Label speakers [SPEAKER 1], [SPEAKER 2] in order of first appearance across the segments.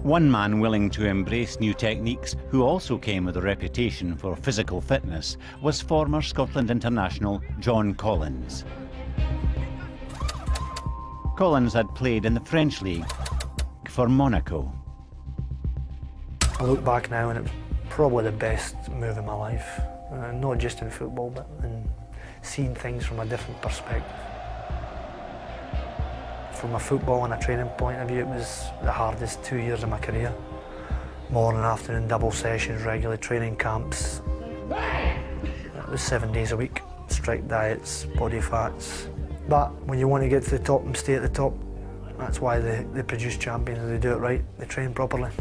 [SPEAKER 1] One man willing to embrace new techniques, who also came with a reputation for physical fitness, was former Scotland international John Collins. Collins had played in the French league for Monaco.
[SPEAKER 2] I look back now and it was probably the best move in my life, not just in football, but in seeing things from a different perspective. From a football and a training point of view, it was the hardest 2 years of my career. Morning, afternoon, double sessions, regular training camps. It was 7 days a week, strict diets, body fats. But when you want to get to the top and stay at the top, that's why they produce champions. They do it right, they train properly.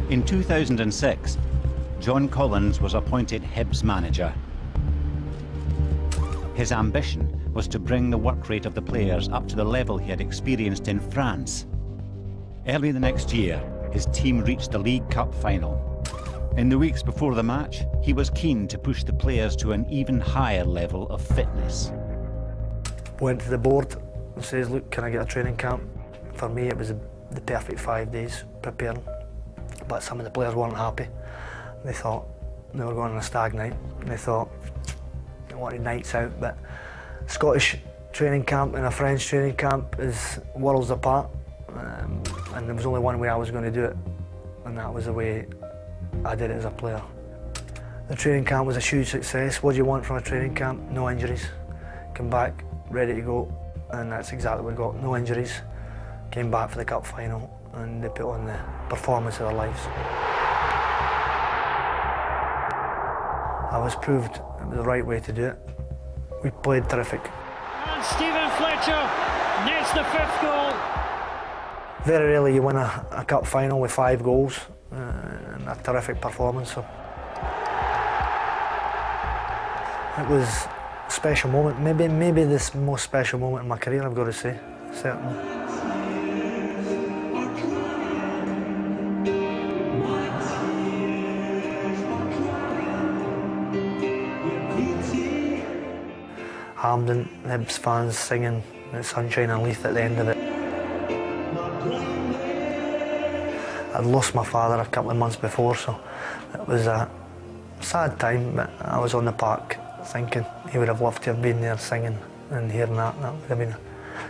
[SPEAKER 1] In 2006, John Collins was appointed Hibs manager. His ambition was to bring the work rate of the players up to the level he had experienced in France. Early the next year, his team reached the League Cup final. In the weeks before the match, he was keen to push the players to an even higher level of fitness.
[SPEAKER 2] Went to the board and says, look, can I get a training camp? For me, it was the perfect 5 days preparing. But some of the players weren't happy. They thought they were going on a stag night. They thought they wanted nights out, but Scottish training camp and a French training camp is worlds apart, and there was only one way I was going to do it, and that was the way I did it as a player. The training camp was a huge success. What do you want from a training camp? No injuries. Come back, ready to go, and that's exactly what we got. No injuries. Came back for the cup final, and they put on the performance of their lives. I was proved it was the right way to do it. We played terrific.
[SPEAKER 3] And Stephen Fletcher nets the 5th goal.
[SPEAKER 2] Very rarely you win a cup final with 5 goals and a terrific performance. So it was a special moment. Maybe this most special moment in my career, I've got to say, certainly. Hampden, Hibs fans singing Sunshine and Leith at the end of it. I'd lost my father a couple of months before, so it was a sad time, but I was on the park thinking he would have loved to have been there singing and hearing that. That would have been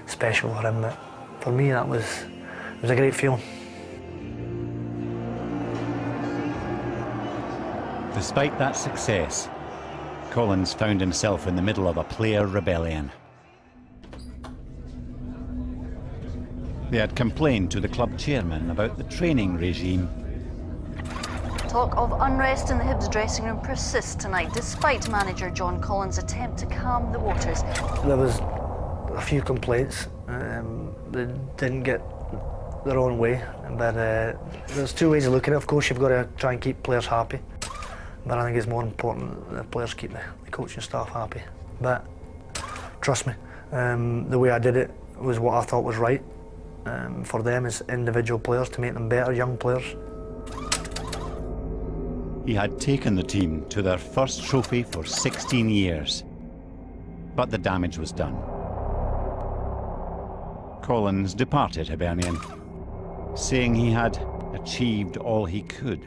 [SPEAKER 2] special for him, but for me it was a great feeling.
[SPEAKER 1] Despite that success, Collins found himself in the middle of a player rebellion. They had complained to the club chairman about the training regime.
[SPEAKER 4] Talk of unrest in the Hibs dressing room persists tonight, despite manager John Collins' attempt to calm the waters.
[SPEAKER 2] There was a few complaints. They didn't get their own way, but there's 2 ways of looking at it. Of course, you've got to try and keep players happy, but I think it's more important that the players keep the coaching staff happy. But trust me, the way I did it was what I thought was right for them as individual players, to make them better young players.
[SPEAKER 1] He had taken the team to their first trophy for 16 years, but the damage was done. Collins departed Hibernian, saying he had achieved all he could.